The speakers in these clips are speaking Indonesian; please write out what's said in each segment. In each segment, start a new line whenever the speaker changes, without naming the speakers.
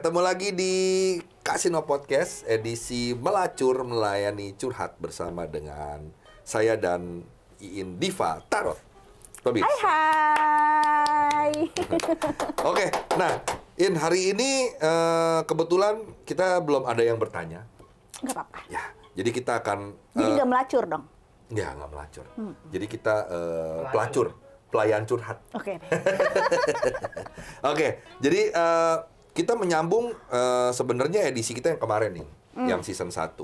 ketemu lagi di Kasino Podcast edisi Melacur Melayani Curhat bersama dengan saya dan Iin Diva Tarot. Tobis.
Hai.
Oke, nah In, hari ini kebetulan kita belum ada yang bertanya.
Nggak apa-apa.
Ya, jadi kita akan...
Jadi nggak melacur dong?
Ya, nggak melacur. Jadi kita pelacur, pelayan curhat.
Oke.
Oke, jadi kita menyambung sebenarnya edisi kita yang kemarin nih, yang season 1.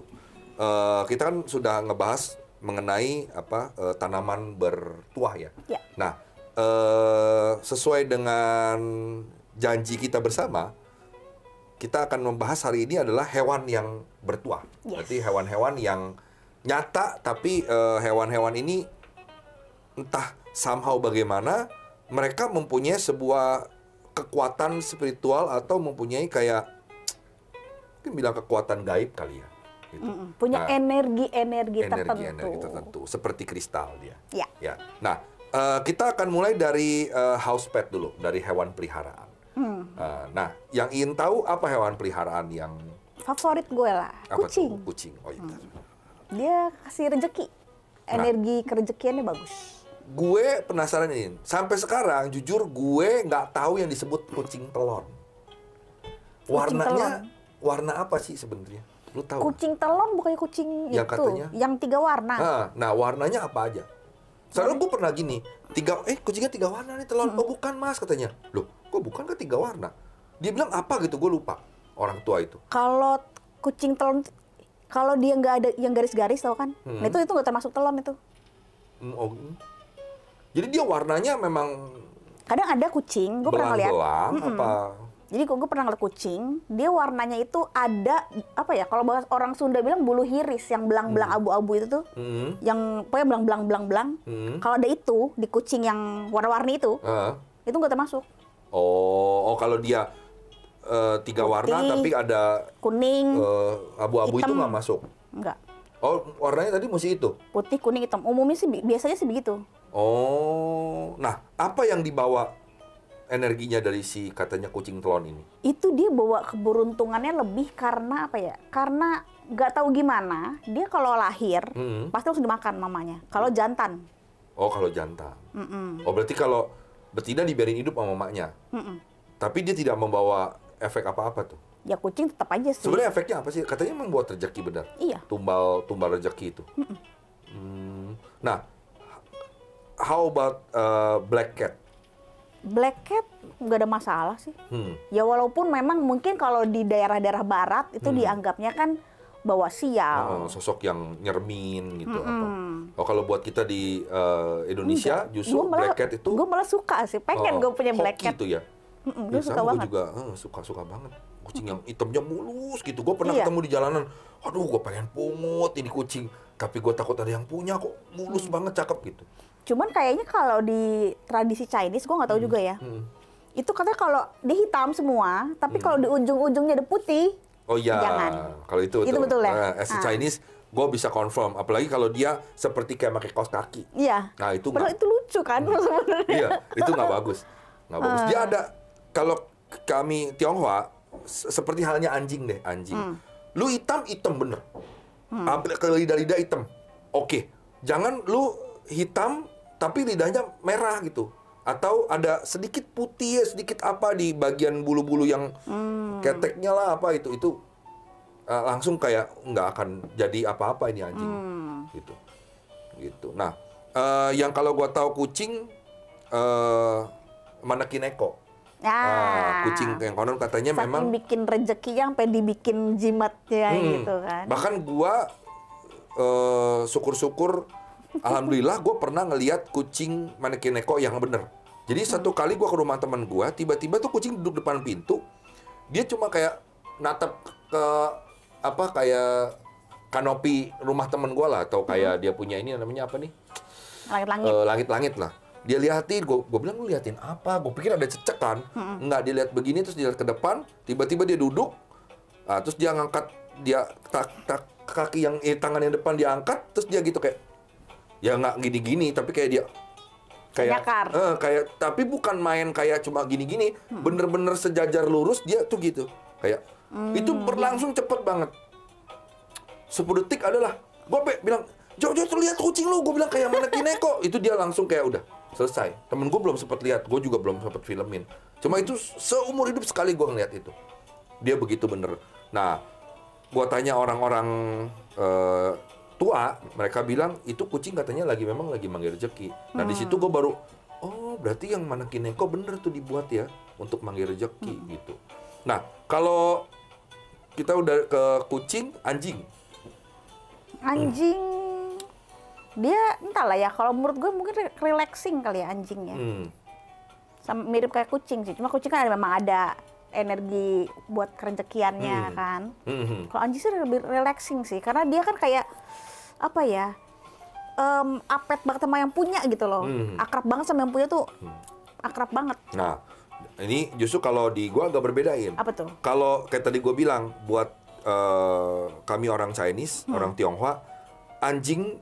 Kita kan sudah ngebahas mengenai tanaman bertuah ya.
Ya.
Nah, sesuai dengan janji kita bersama, kita akan membahas hari ini adalah hewan yang bertuah.
Yes.
Berarti hewan-hewan yang nyata, tapi hewan-hewan ini entah somehow bagaimana mereka mempunyai sebuah kekuatan spiritual atau mempunyai kayak mungkin bilang kekuatan gaib kali ya. Gitu.
Punya
Nah,
energi tertentu.
energi tertentu seperti kristal dia.
Ya.
Ya. Nah, kita akan mulai dari house pet dulu, dari hewan peliharaan. Nah, yang ingin tahu apa hewan peliharaan yang
Favorit gue lah,
apa
kucing.
tuh? Kucing. Oh iya.
Dia kasih rezeki. Energi kerezekiannya bagus.
Gue penasaran ini. Sampai sekarang, jujur gue nggak tahu yang disebut kucing telon. Warnanya, warna apa sih sebenarnya? Lu tahu?
Kucing telon bukannya kucing
Yang
itu,
katanya?
yang 3 warna.
Nah, warnanya apa aja? Soalnya gue pernah gini, kucingnya 3 warna nih telon. Oh bukan mas katanya. Loh, kok bukan ke 3 warna? Dia bilang apa gitu, gue lupa. Orang tua itu.
Kalau kucing telon, kalau dia nggak ada yang garis-garis tau kan? Nah itu nggak termasuk telon itu.
Jadi dia warnanya memang
Kadang ada kucing, gue pernah ngeliat.
belang-belang apa?
Jadi gue pernah ngeliat kucing, dia warnanya itu ada apa ya? Kalau bahasa orang Sunda bilang bulu hiris yang belang-belang abu-abu itu tuh, yang pokoknya belang-belang. Kalau ada itu di kucing yang warna-warni itu nggak termasuk.
Oh, kalau dia 3 warna tapi ada
Kuning,
abu-abu itu
hitam.
nggak masuk.
enggak.
Oh, warnanya tadi mesti itu.
Putih, kuning, hitam. Umumnya sih biasanya sih begitu.
Oh, nah apa yang dibawa energinya dari si katanya kucing telon ini?
Itu dia bawa keberuntungannya lebih karena apa ya? Karena nggak tahu gimana, dia kalau lahir pasti langsung dimakan mamanya. Kalau jantan.
Oh, kalau jantan. Oh, berarti kalau betina dibiarin hidup sama mamanya. Tapi dia tidak membawa efek apa-apa tuh.
Ya kucing tetap aja sih.
Sebenarnya efeknya apa sih? Katanya membuat rezeki benar.
Iya.
Tumbal rezeki itu. Nah, how about black cat?
Black cat nggak ada masalah sih. Ya walaupun memang mungkin kalau di daerah-daerah barat itu dianggapnya kan bawa sial.
Sosok yang nyermin gitu apa. Oh, kalau buat kita di Indonesia
Enggak.
justru black cat itu
Gue malah suka sih, pengen gue punya black
hoki
cat.
itu ya.
Gue suka
Sama
banget.
gue juga suka banget. Kucing yang hitamnya mulus gitu. Gue pernah
Iya.
ketemu di jalanan. Aduh, gue pengen pungut ini kucing. Tapi gue takut ada yang punya kok. Mulus banget, cakep gitu.
Cuman kayaknya kalau di tradisi Chinese, gue nggak tahu juga ya. Itu katanya kalau dia hitam semua, tapi kalau di ujung-ujungnya ada putih.
Oh iya,
Jangan.
kalau itu
betul ya.
As a Chinese, gue bisa confirm. Apalagi kalau dia seperti kayak pakai kaos kaki.
Iya.
Nah, itu
Padahal itu lucu kan sebenarnya.
Iya, itu nggak bagus. Nggak bagus. Dia ada, kalau kami Tionghoa, seperti halnya anjing deh, anjing. Lu hitam bener. Kalau lidah-lidah hitam, oke. Jangan lu hitam, tapi lidahnya merah gitu. Atau ada sedikit putih, sedikit apa di bagian bulu-bulu yang keteknya lah apa itu langsung kayak nggak akan jadi apa-apa ini anjing gitu. Nah, yang kalau gua tahu kucing Manekineko. Kucing yang konon katanya
Saking
memang
bikin rezeki yang sampai dibikin jimatnya gitu kan.
bahkan gua syukur-syukur alhamdulillah gue pernah ngelihat kucing Manekineko yang bener. Jadi satu kali gue ke rumah teman gue, tiba-tiba tuh kucing duduk depan pintu. Dia cuma kayak natap ke kayak kanopi rumah teman gue lah, atau kayak dia punya ini namanya apa nih?
Langit-langit.
Langit-langit lah. Dia liatin, gue bilang lu liatin apa? Gue pikir ada cecek kan. Enggak, dia lihat begini terus dia lihat ke depan, tiba-tiba dia duduk. Terus dia ngangkat kaki yang tangan yang depan dia angkat, terus dia gitu kayak ya nggak gini-gini, tapi kayak dia kayak tapi bukan main kayak cuma gini-gini, bener-bener sejajar lurus dia tuh gitu. Kayak itu berlangsung cepet banget. 10 detik adalah gue bilang, Jo lihat kucing lu, gue bilang kayak mana Kineko. Itu dia langsung kayak udah selesai. Temen gue belum sempat lihat, gue juga belum sempat filmin. Cuma itu seumur hidup sekali gue ngeliat itu. Dia begitu bener. Nah, gue tanya orang-orang tua, mereka bilang itu kucing katanya memang lagi manggil rezeki. Nah di situ gue baru, oh berarti yang mana Kineko bener tuh dibuat ya untuk manggil rezeki gitu. Nah kalau kita udah ke kucing, anjing.
Anjing, dia entahlah ya. Kalau menurut gue mungkin relaxing kali ya anjingnya. Sama mirip kayak kucing sih. Cuma kucing kan memang ada energi buat kerejekiannya kan. Kalau anjing sih lebih relaxing sih, karena dia kan kayak apa ya, apet banget sama yang punya gitu loh. Akrab banget sama yang punya tuh, akrab banget.
Nah, ini justru kalau di gua agak berbedain.
Apa tuh?
Kalau kayak tadi gua bilang, buat kami orang Chinese, orang Tionghoa, anjing,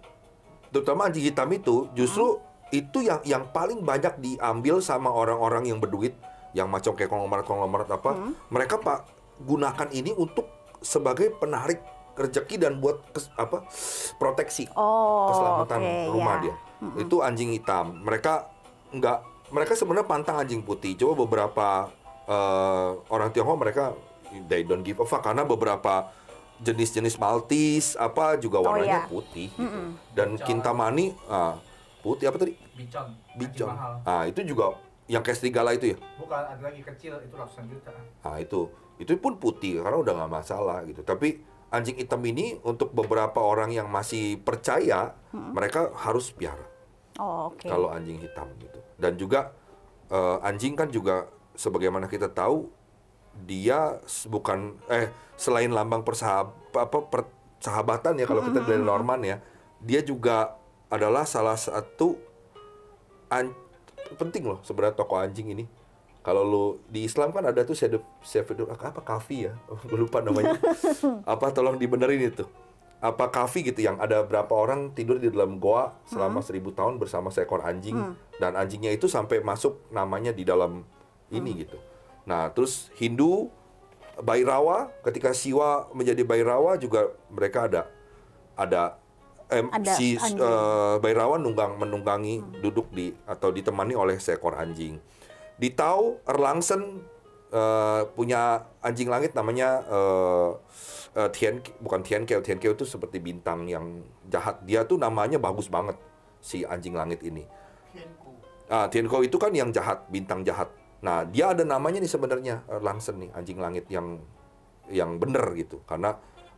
terutama anjing hitam itu, justru itu yang paling banyak diambil sama orang-orang yang berduit, yang macam kayak konglomerat apa, mereka gunakan ini untuk sebagai penarik rezeki dan buat proteksi keselamatan rumah dia. Itu anjing hitam. Mereka sebenarnya pantang anjing putih. Coba beberapa orang Tionghoa mereka they don't give a fuck, karena beberapa jenis-jenis Maltese juga warnanya putih gitu. Dan Kintamani putih apa tadi? Bicon. Itu juga yang kayak serigala itu ya?
Bukan, ada lagi kecil itu ratusan juta.
Itu pun putih karena udah nggak masalah gitu. Tapi anjing hitam ini untuk beberapa orang yang masih percaya, mereka harus piara. Kalau anjing hitam gitu. Dan juga anjing kan juga sebagaimana kita tahu, dia bukan selain lambang persahabatan ya, kalau kita dari Norman ya, dia juga adalah salah satu penting loh sebenarnya tokoh anjing ini. Kalau lu di Islam kan ada tuh kafi ya, gue lupa namanya. Tolong dibenerin itu. Kafi gitu, yang ada berapa orang tidur di dalam goa selama 1000 tahun bersama seekor anjing, dan anjingnya itu sampai masuk namanya di dalam ini gitu. Nah, terus Hindu Bhairava, ketika Siwa menjadi Bhairava juga mereka ada Bhairava menunggangi duduk atau ditemani oleh seekor anjing. Di Tao, Erlangsen punya anjing langit namanya Tiankeu itu seperti bintang yang jahat. Dia tuh namanya bagus banget, si anjing langit ini. Tiankeu itu kan yang jahat, bintang jahat. Nah, dia ada namanya nih sebenarnya, Erlangsen nih, anjing langit yang bener gitu. Karena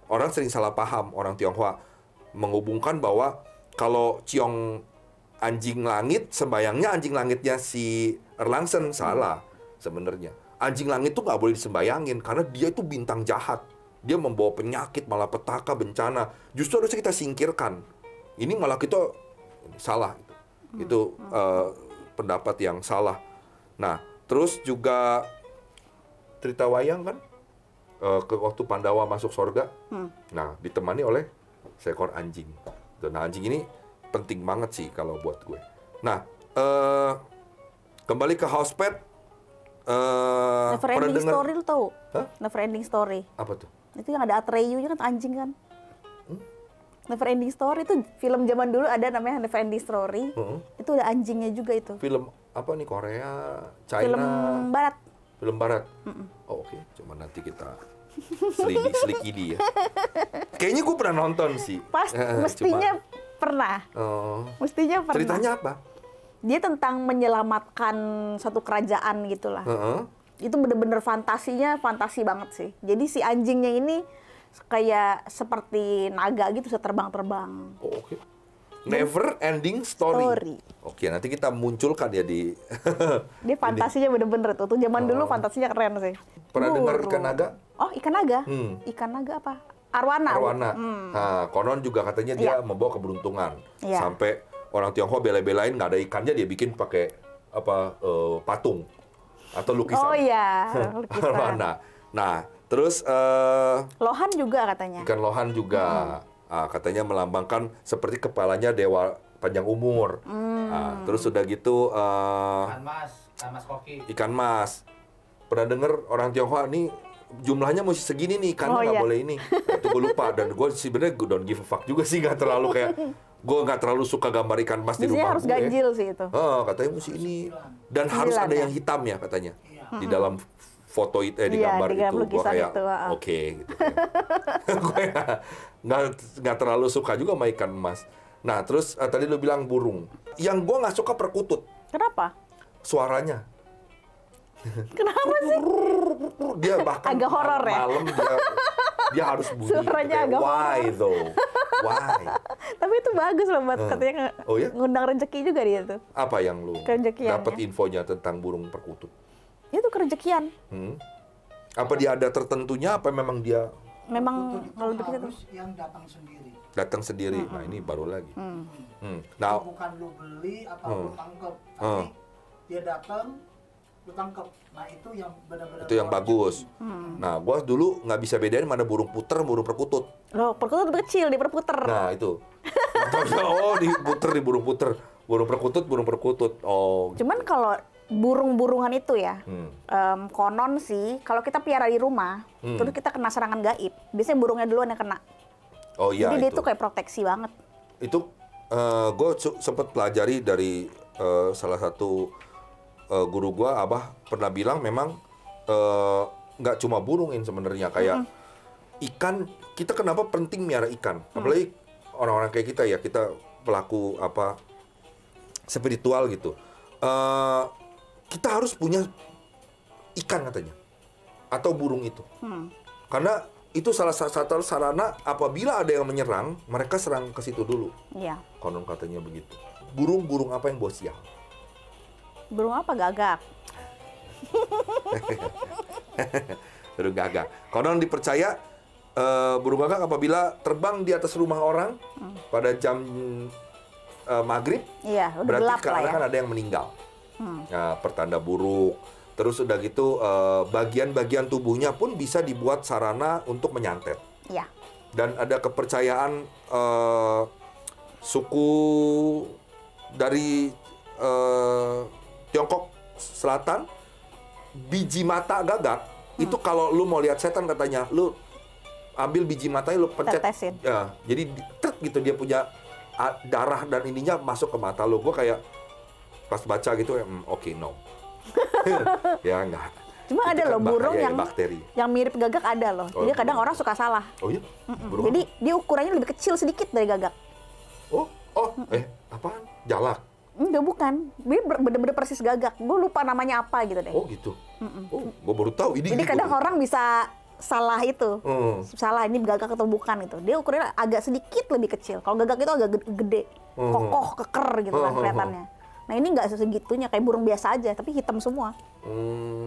orang sering salah paham, orang Tionghoa menghubungkan bahwa kalau ciong anjing langit, sembayangnya anjing langitnya si Erlangsen. Salah sebenarnya. Anjing langit tuh nggak boleh disembayangin karena dia itu bintang jahat. Dia membawa penyakit, malapetaka, bencana. Justru harusnya kita singkirkan. Ini malah kita salah. Itu pendapat yang salah. Nah, terus juga cerita wayang kan, waktu Pandawa masuk surga, nah ditemani oleh seekor anjing. Nah, anjing ini penting banget sih kalau buat gue. Nah, kembali ke house pet.
Never Ending Story lu tau? Never Ending Story.
Apa tuh?
Itu yang ada Atreyu-nya kan anjing kan? Never Ending Story itu film zaman dulu ada namanya Never Ending Story. Itu ada anjingnya juga itu.
Film apa nih, Korea, China?
Film Barat.
Film Barat. Oke. Cuma nanti kita selidiki ya. Kayaknya gue pernah nonton sih.
Mestinya pernah. Mestinya pernah.
Ceritanya apa?
Dia tentang menyelamatkan satu kerajaan gitulah. Itu bener-bener fantasinya fantasi banget sih. Jadi si anjingnya ini kayak seperti naga gitu, bisa terbang-terbang.
Oke. Never Ending Story. Oke, nanti kita munculkan ya di.
Dia fantasinya bener-bener tuh. Zaman dulu fantasinya keren sih.
Pernah dengar ikan naga?
Oh, ikan naga? Ikan naga apa? Arwana.
Nah, konon juga katanya dia membawa keberuntungan. Sampai orang Tionghoa bela-belain nggak ada ikannya, dia bikin pakai patung atau lukisan.
Oh iya, lukisan.
Arwana. Nah, terus
lohan juga katanya.
Ikan lohan juga. Katanya melambangkan seperti kepalanya dewa panjang umur. Terus udah gitu
Ikan mas koki.
Ikan mas. Pernah dengar orang Tionghoa nih jumlahnya mesti segini nih, ikannya nggak boleh ini. Itu gue lupa, dan gue sebenarnya don't give a fuck juga sih, nggak terlalu kayak, gue nggak terlalu suka gambar ikan mas di rumah
harus
gue.
ganjil sih itu.
Katanya mesti ini, dan harus ada yang hitam ya katanya, di dalam foto itu, di gambar
di
itu. Gue kayak,
itu,
oke, gitu. Gue nggak terlalu suka juga sama ikan emas. Nah, terus tadi lu bilang burung. Yang gue nggak suka perkutut.
Kenapa?
Suaranya.
Kenapa sih?
Dia bahkan
agak horor ya?
malam dia harus bunyi.
Suaranya agak
why though? Why?
Tapi itu bagus loh buat katanya ngundang rezeki juga dia tuh.
Apa yang lu dapat infonya tentang burung perkutut?
Itu kerezekian.
Apa dia ada tertentunya? Apa memang dia?
Memang kalau begitu
harus yang datang sendiri.
Datang sendiri. Nah ini baru lagi.
Nah, bukan lu beli atau lu tangkep, tapi dia datang, lu tangkep. Nah itu yang benar-benar.
Itu yang bagus. Nah, gua dulu nggak bisa bedain mana burung puter, burung perkutut.
Loh, perkutut lebih kecil, dia berputer.
Nah itu. Oh, diputer di burung puter, burung perkutut. Oh.
Cuman kalau burung-burungan itu ya, konon sih, kalau kita piara di rumah, terus kita kena serangan gaib, biasanya burungnya duluan yang kena.
Oh iya.
Jadi dia tuh kayak proteksi banget.
Itu gue sempat pelajari dari salah satu guru gue, Abah pernah bilang memang nggak cuma burungin sebenarnya, kayak ikan. Kita kenapa penting miara ikan? Apalagi orang-orang kayak kita ya, kita pelaku apa spiritual gitu. Kita harus punya ikan katanya, atau burung itu, karena itu salah satu sarana apabila ada yang menyerang, mereka serang ke situ dulu.
Iya.
Konon katanya begitu. Burung apa yang bawa sial?
Burung apa? Gagak.
Burung gagak. Konon dipercaya burung gagak apabila terbang di atas rumah orang pada jam maghrib,
iya, udah
berarti
gelap lah ya.
kan ada yang meninggal. Nah, pertanda buruk. Terus udah gitu bagian-bagian tubuhnya pun bisa dibuat sarana untuk menyantet.
Iya.
Dan ada kepercayaan suku dari Tiongkok Selatan, biji mata gagak itu kalau lu mau lihat setan katanya, lu ambil biji matanya, lu pencet.
Tetesin.
Ya, jadi tret gitu, dia punya darah dan ininya masuk ke mata lu. Gue kayak pas baca gitu, oke, no. Ya enggak.
Cuma
itu
ada
kan
loh burung
bahaya,
yang
bakteri.
Yang mirip gagak ada loh. Jadi kadang orang suka salah.
Oh iya?
Jadi dia ukurannya lebih kecil sedikit dari gagak.
Apaan? Jalak?
Enggak, bukan. Dia bener-bener persis gagak. Gue lupa namanya apa gitu deh.
Oh gitu. Oh, gue baru tahu ini.
Jadi
gitu.
kadang orang bisa salah itu. Salah ini gagak atau bukan itu. Dia ukurannya agak sedikit lebih kecil. Kalau gagak itu agak gede, kokoh, keker gitu kan kelihatannya. Nah ini nggak segitunya, kayak burung biasa aja, tapi hitam semua.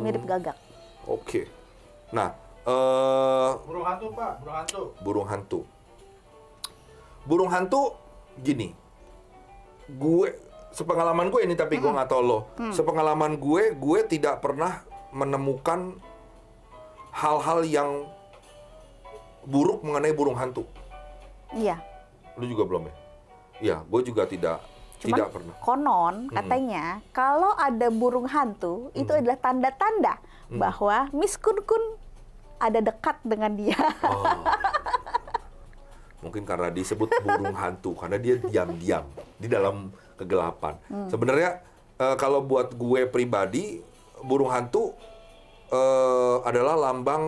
Mirip gagak.
Oke. Nah,
burung hantu, Pak.
Burung hantu gini. Sepengalaman gue ini, tapi gue nggak tahu lo. Sepengalaman gue tidak pernah menemukan hal-hal yang buruk mengenai burung hantu.
Iya.
Lu juga belum ya? Iya, gue juga tidak pernah.
Konon katanya kalau ada burung hantu itu adalah tanda-tanda bahwa Miss Kun Kun ada dekat dengan dia.
Mungkin karena disebut burung hantu, karena dia diam-diam di dalam kegelapan. Sebenarnya kalau buat gue pribadi, burung hantu adalah lambang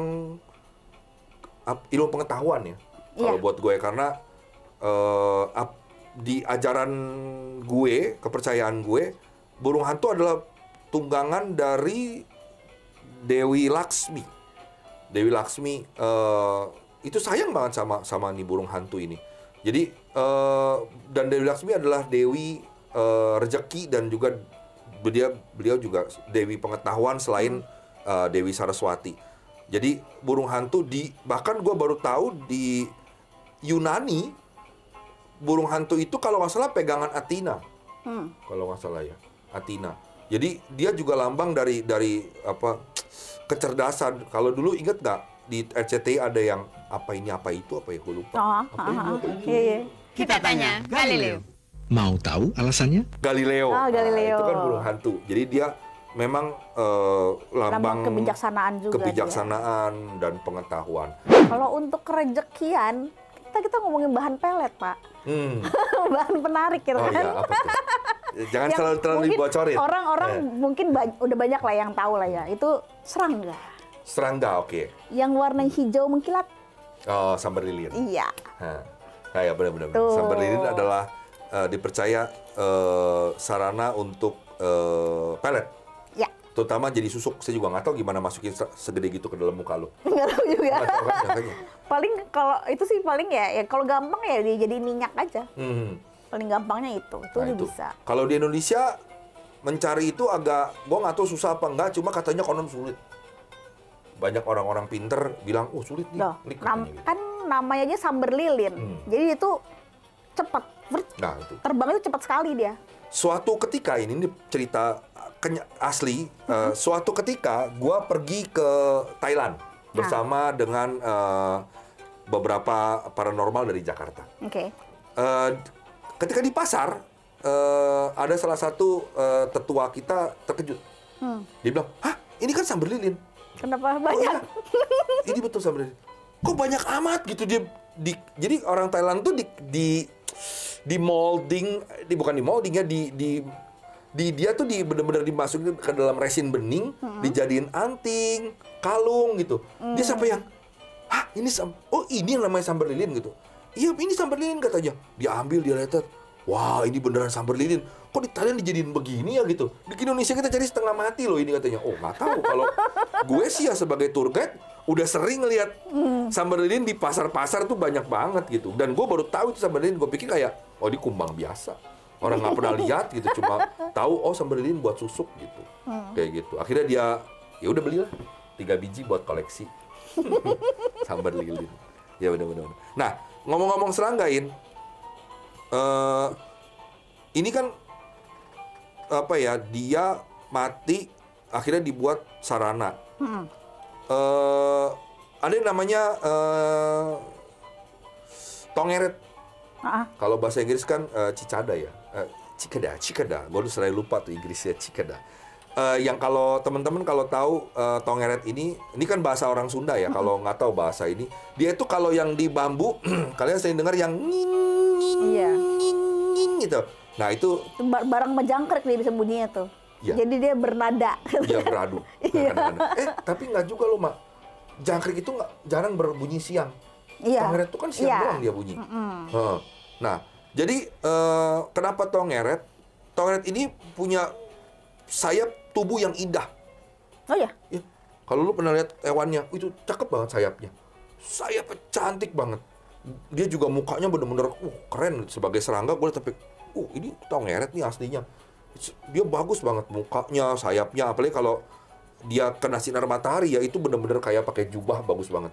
ilmu pengetahuan ya. Kalau buat gue, karena di ajaran gue, kepercayaan gue, burung hantu adalah tunggangan dari Dewi Laksmi. Dewi Laksmi itu sayang banget sama nih burung hantu ini. Jadi dan Dewi Laksmi adalah dewi rezeki, dan juga beliau juga dewi pengetahuan selain Dewi Saraswati. Jadi burung hantu bahkan gue baru tahu di Yunani, burung hantu itu kalau nggak salah pegangan Athena. Kalau nggak salah ya, Athena. Jadi dia juga lambang dari apa, kecerdasan. Kalau dulu inget nggak di RCTI ada yang apa ini apa itu apa ya, gue lupa.
Iya.
Kita tanya Galileo. Mau tahu alasannya?
Galileo.
Galileo.
Nah, itu kan burung hantu. Jadi dia memang lambang
kebijaksanaan juga.
kebijaksanaan dan pengetahuan.
Kalau untuk kerejekian, kita ngomongin bahan pelet, Pak. Bahan penarik gitu kan.
Iya, apa tuh? Jangan terlalu dibocorin.
Orang-orang mungkin udah banyak lah yang tahu lah ya. Itu serangga.
Serangga, oke.
Yang warna hijau mengkilat.
Oh, sambar lilin.
Iya.
Ya benar-benar. Sambar lilin adalah dipercaya sarana untuk pelet.
Ya.
Terutama jadi susuk. Saya juga nggak tahu gimana masukin segede gitu ke dalam muka lu.
Nggak tahu juga.
Nggak tahu kan, makanya.
Paling kalau itu sih paling ya kalau gampang ya dia jadi minyak aja. Paling gampangnya itu
Nah, itu
bisa.
Kalau di Indonesia mencari itu agak, gua nggak tahu susah apa enggak, cuma katanya konon sulit. Banyak orang-orang pinter bilang, sulit nih.
Loh,
Klik katanya gitu.
kan namanya aja sambar lilin. Jadi itu cepat.
Nah, itu.
Terbang itu cepat sekali dia.
Suatu ketika ini cerita asli. Suatu ketika gua pergi ke Thailand bersama dengan beberapa paranormal dari Jakarta.
Oke.
Ketika di pasar ada salah satu tetua kita terkejut. Dia bilang, "Hah, ini kan sambar lilin."
Kenapa banyak?
Ini betul sambar lilin. Kok banyak amat gitu dia. Jadi orang Thailand tuh di molding, bukan di molding ya, dia tuh benar-benar dimasukin ke dalam resin bening, dijadiin anting, kalung gitu. Dia sampai yang, "Hah, ini ini yang namanya sambar lilin gitu." "Iya, ini sambar lilin," katanya. Dia ambil, dia lihat, "Wah, ini beneran sambar lilin. Kok di Thailand dijadiin begini ya gitu. Di Indonesia kita cari setengah mati loh ini," katanya. Oh, nggak tahu. Kalau gue sih ya sebagai tour guide udah sering lihat sambar lilin di pasar-pasar tuh banyak banget gitu. Dan gue baru tahu itu sambar lilin. Gue pikir kayak, di kumbang biasa. Orang nggak pernah lihat gitu, cuma tahu sambar lilin buat susuk gitu. Kayak gitu. Akhirnya dia ya udah belilah 3 biji buat koleksi. Sambar lilin. Ya benar-benar. Nah, ngomong-ngomong seranggain, ini kan dia mati akhirnya dibuat sarana. Ada yang namanya tongeret. Kalau bahasa Inggris kan cicada ya, cikada. Gue udah selalu lupa tuh Inggrisnya cikada. Yang kalau teman-teman kalau tahu tongeret ini kan bahasa orang Sunda ya. Kalau nggak tahu bahasa ini, dia itu kalau yang di bambu kalian sering dengar yang nging gitu. Nah itu
barang menjangkrik dia bisa bunyinya tuh.
Ya.
Jadi dia bernada.
Dia beradu. Tapi nggak juga loh, Mak. Jangkrik itu jarang berbunyi siang. Tongeret itu kan siang doang dia bunyi. Nah, jadi kenapa tongeret? Tongeret ini punya sayap tubuh yang indah.
Oh ya?
Ya. Kalau lu pernah lihat hewannya, itu cakep banget sayapnya. Sayapnya cantik banget. Dia juga mukanya bener-bener keren. Sebagai serangga gue lihat tapi ini tongeret nih aslinya. Dia bagus banget mukanya, sayapnya. Apalagi kalau dia kena sinar matahari ya itu bener-bener kayak pakai jubah bagus banget.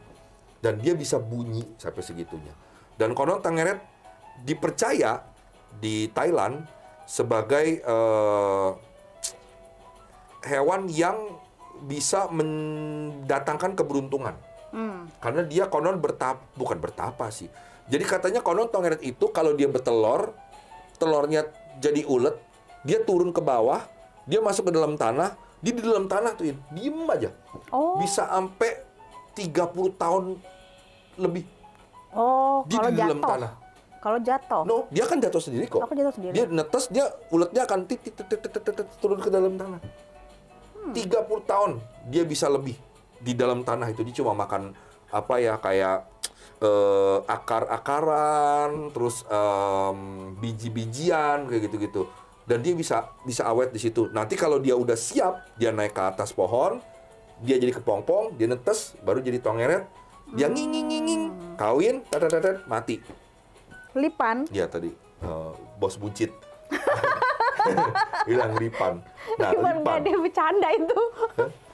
Dan dia bisa bunyi sampai segitunya. Dan konon tongeret dipercaya di Thailand sebagai hewan yang bisa mendatangkan keberuntungan. Karena dia konon bukan bertapa sih. Jadi katanya konon tongeret itu kalau dia bertelur, telurnya jadi ulet, dia turun ke bawah, dia masuk ke dalam tanah, di dalam tanah tuh diem aja. Bisa sampai 30 tahun lebih. Di dalam tanah.
Kalau jatuh?
No, dia kan jatuh sendiri kok.
Jatuh sendiri.
Dia netes, uletnya akan turun ke dalam tanah. 30 tahun dia bisa lebih di dalam tanah itu. Dia cuma makan kayak akar-akaran, terus biji-bijian kayak gitu-gitu. Dan dia bisa awet di situ. Nanti kalau dia udah siap, dia naik ke atas pohon, dia jadi kepompong, dia netes, baru jadi tongeret, dia nging, kawin, mati.
Lipan?
Iya tadi bos buncit. Bilang lipan. Nah,
lipan nggak ada bercanda itu.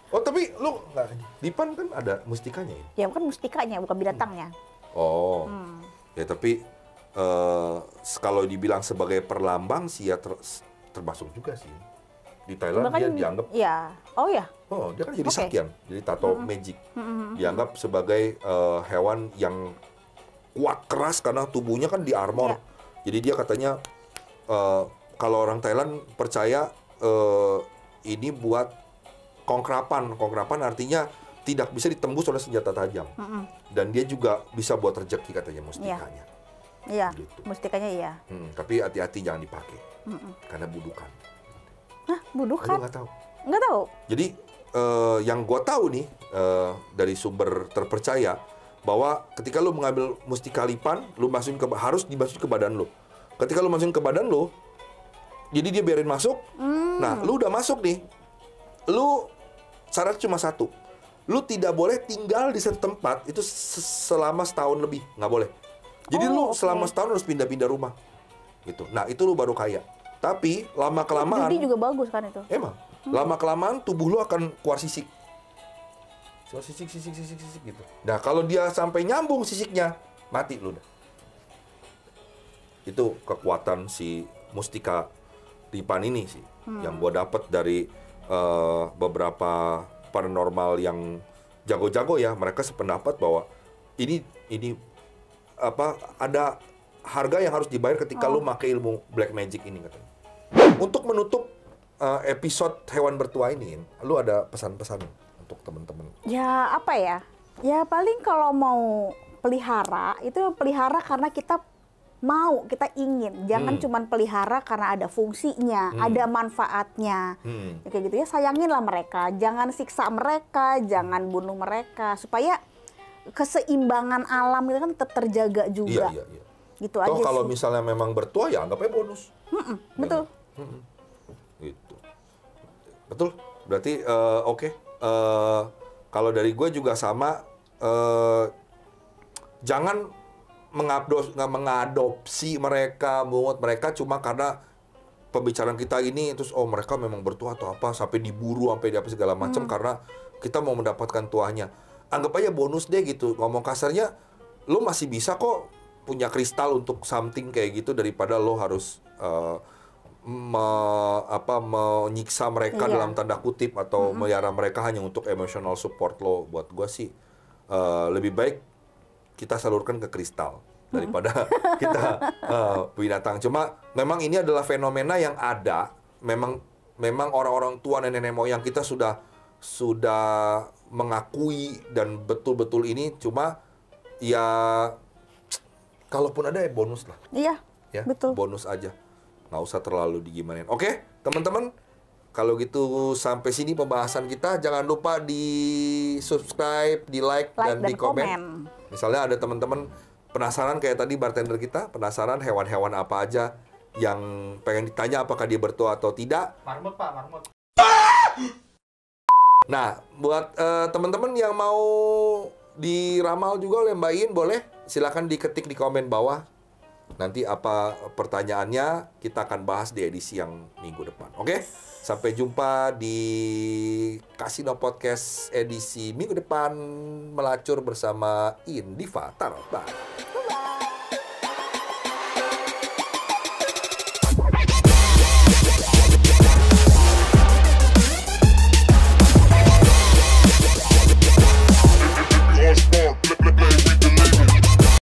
Oh tapi lu nggak, lipan kan ada mustikanya ya?
Ya bukan mustikanya, bukan binatangnya.
Ya tapi kalau dibilang sebagai perlambang sih ya termasuk juga sih. Di Thailand dia dianggap.
Ya.
Dia kan jadi sakyan, jadi tato magic. Dianggap sebagai hewan yang kuat keras karena tubuhnya kan di armor. Jadi dia katanya kalau orang Thailand percaya ini buat kongkrapan. Kongkrapan artinya tidak bisa ditembus oleh senjata tajam. Dan dia juga bisa buat rezeki katanya mustikanya.
Iya,
Gitu.
mustikanya iya.
Tapi hati-hati jangan dipakai. Karena budukan.
Hah, budukan?
Lu nggak tahu.
Nggak tahu.
Jadi yang gue tahu nih dari sumber terpercaya bahwa ketika lu mengambil mustika lipan, lu masukin harus dimasukin ke badan lu. Ketika lu masukin ke badan lu, jadi dia biarin masuk. Nah, lu udah masuk nih. Lu syarat cuma satu. Lu tidak boleh tinggal di satu tempat itu selama setahun lebih, nggak boleh. Jadi lu selama setahun harus pindah-pindah rumah. Gitu. Nah, itu lu baru kaya. Tapi lama kelamaan
Judi juga bagus kan itu.
emang lama kelamaan tubuh lu akan keluar sisik. Sisik gitu. Nah, kalau dia sampai nyambung sisiknya, mati lu dah. Itu kekuatan si mustika lipan ini sih yang gua dapat dari beberapa paranormal yang jago-jago ya. Mereka sependapat bahwa ini ada harga yang harus dibayar ketika lu pakai ilmu black magic ini katanya. Untuk menutup episode hewan bertua ini, lu ada pesan-pesan untuk teman-teman?
Ya apa ya? Ya paling kalau mau pelihara itu pelihara karena kita mau, kita ingin. Jangan cuman pelihara karena ada fungsinya, ada manfaatnya. Ya, kayak gitu ya, sayanginlah mereka, jangan siksa mereka, jangan bunuh mereka supaya keseimbangan alam itu kan tetap terjaga juga.
Iya.
Gitu
Toh
aja
kalau
sih.
misalnya memang bertua ya anggapnya bonus.
Betul.
Gitu. Betul. Berarti oke. Kalau dari gue juga sama. Jangan mengadopsi mereka, mungut mereka cuma karena pembicaraan kita ini terus mereka memang bertua atau apa sampai diburu sampai apa segala macam karena kita mau mendapatkan tuahnya. Anggap aja bonus deh gitu. Ngomong kasarnya, lo masih bisa kok punya kristal untuk something kayak gitu daripada lo harus menyiksa mereka dalam tanda kutip atau melihara mereka hanya untuk emotional support lo. Buat gue sih lebih baik kita salurkan ke kristal daripada kita binatang. Cuma memang ini adalah fenomena yang ada. Memang orang-orang tua nenek moyang kita sudah mengakui dan betul-betul ini, cuma ya kalaupun ada ya bonus lah.
Iya,
Ya,
betul.
bonus aja. Nggak usah terlalu digimanain. Oke, teman-teman. Kalau gitu sampai sini pembahasan kita. Jangan lupa di subscribe, di like dan di komen. Misalnya ada teman-teman penasaran kayak tadi bartender kita, penasaran hewan-hewan apa aja yang pengen ditanya apakah dia bertua atau tidak.
Marmut Pak, marmut.
Nah, buat teman-teman yang mau diramal juga oleh Mbak In, boleh silakan diketik di komen bawah. Nanti apa pertanyaannya kita akan bahas di edisi yang minggu depan. Oke? Sampai jumpa di Kasino Podcast edisi minggu depan, melacur bersama Indiva Tarot. Bye.